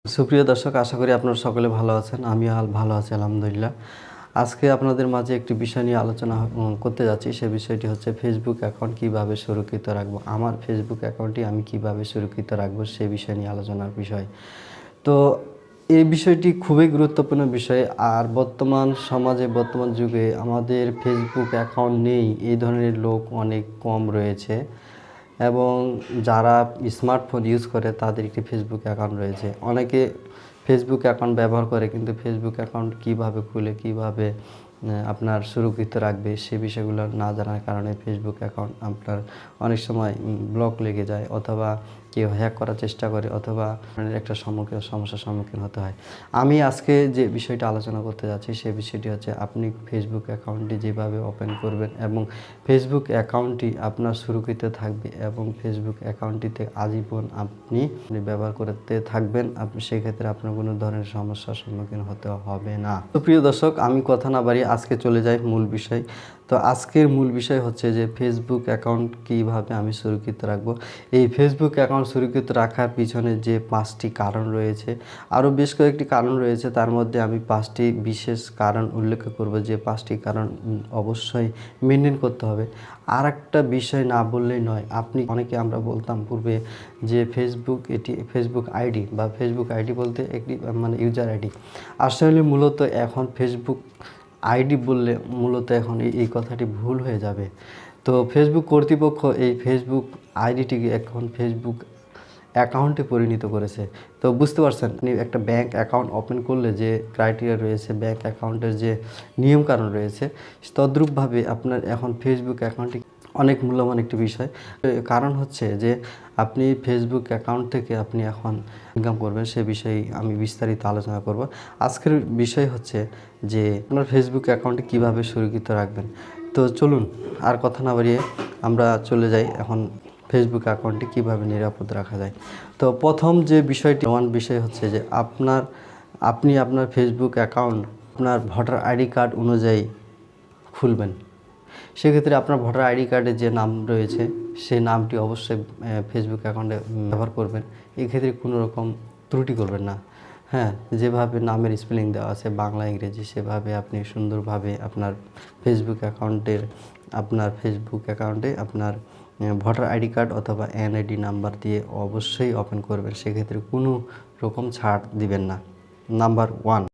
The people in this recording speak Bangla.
সুপ্রিয় দর্শক, আশা করি আপনারা সকলে ভালো আছেন। আমিও ভালো আছি আলহামদুলিল্লাহ। আজকে আপনাদের মাঝে একটি বিষয় নিয়ে আলোচনা করতে যাচ্ছি। সে বিষয়টি হচ্ছে ফেসবুক অ্যাকাউন্ট কীভাবে সুরক্ষিত রাখবো। আমার ফেসবুক অ্যাকাউন্টটি আমি কীভাবে সুরক্ষিত রাখবো সে বিষয় নিয়ে আলোচনার বিষয়। তো এই বিষয়টি খুবই গুরুত্বপূর্ণ বিষয়। আর বর্তমান সমাজে, বর্তমান যুগে আমাদের ফেসবুক অ্যাকাউন্ট নেই এই ধরনের লোক অনেক কম রয়েছে, এবং যারা স্মার্টফোন ইউজ করে তাদের একটি ফেসবুক অ্যাকাউন্ট রয়েছে। অনেকে ফেসবুক অ্যাকাউন্ট ব্যবহার করে, কিন্তু ফেসবুক অ্যাকাউন্ট কীভাবে খুলে কীভাবে আপনার সুরক্ষিত রাখবে সে বিষয়গুলো না জানার কারণে ফেসবুক অ্যাকাউন্ট আপনার অনেক সময় ব্লক লেগে যায়, অথবা কেউ হ্যাক করার চেষ্টা করে, অথবা একটা সমস্যার সম্মুখীন হতে হয়। আমি আজকে যে বিষয়টা আলোচনা করতে যাচ্ছি সে বিষয়টি হচ্ছে আপনি ফেসবুক অ্যাকাউন্টটি যেভাবে ওপেন করবেন এবং ফেসবুক অ্যাকাউন্টটি আপনার সুরক্ষিত থাকবে, এবং ফেসবুক অ্যাকাউন্টটিতে আজীবন আপনি ব্যবহার করতে থাকবেন। সেক্ষেত্রে আপনার কোনো ধরনের সমস্যার সম্মুখীন হতে হবে না। তো প্রিয় দর্শক, আমি কথা না বাড়িয়ে আজকে চলে যাই মূল বিষয়। তো আজকের মূল বিষয় হচ্ছে যে ফেসবুক অ্যাকাউন্ট কীভাবে আমি সুরক্ষিত রাখবো। এই ফেসবুক অ্যাকাউন্ট সুরক্ষিত রাখার পিছনে যে 5টি কারণ রয়েছে, আরও বেশ কয়েকটি কারণ রয়েছে, তার মধ্যে আমি 5টি বিশেষ কারণ উল্লেখ করব, যে 5টি কারণ অবশ্যই মেনটেন করতে হবে। আর একটা বিষয় না বললেই নয়, অনেকে আমরা বলতাম পূর্বে যে ফেসবুক আইডি বা ফেসবুক আইডি বলতে একটি ইউজার আইডি। আসলে মূলত এখন ফেসবুক আইডি বললে মূলত এখন এই কথাটি ভুল হয়ে যাবে। তো ফেসবুক কর্তৃপক্ষ এই ফেসবুক আইডিটিকে এখন ফেসবুক অ্যাকাউন্টে পরিণত করেছে। তো বুঝতে পারছেন, আপনি একটা ব্যাঙ্ক অ্যাকাউন্ট ওপেন করলে যে ক্রাইটেরিয়া রয়েছে, ব্যাঙ্ক অ্যাকাউন্টের যে নিয়মকানুন রয়েছে, তদ্রূপভাবে আপনার এখন ফেসবুক অ্যাকাউন্টটি অনেক মূল্যবান একটি বিষয়। কারণ হচ্ছে যে আপনি ফেসবুক অ্যাকাউন্ট থেকে আপনি এখন ইনকাম করবেন, সে বিষয়ে আমি বিস্তারিত আলোচনা করব। আজকের বিষয় হচ্ছে যে আপনার ফেসবুক অ্যাকাউন্টে কীভাবে সুরক্ষিত রাখবেন। তো চলুন আর কথা না বাড়িয়ে আমরা চলে যাই এখন ফেসবুক অ্যাকাউন্টটি কীভাবে নিরাপদ রাখা যায়। তো প্রথম যে বিষয় হচ্ছে যে আপনি আপনার ফেসবুক অ্যাকাউন্ট আপনার ভোটার আইডি কার্ড অনুযায়ী খুলবেন। সেক্ষেত্রে আপনার ভোটার আইডি কার্ডে যে নাম রয়েছে সেই নামটি অবশ্যই ফেসবুক অ্যাকাউন্টে ব্যবহার করবেন। এক্ষেত্রে কোনো রকম ত্রুটি করবেন না। হ্যাঁ, যেভাবে নামের স্পেলিং দেওয়া আছে বাংলা ইংরেজি, সেভাবে আপনি সুন্দরভাবে আপনার ফেসবুক অ্যাকাউন্টে আপনার ভোটার আইডি কার্ড অথবা এনআইডি নাম্বার দিয়ে অবশ্যই ওপেন করবেন। সেক্ষেত্রে কোনো রকম ছাড় দিবেন না। নাম্বার 1,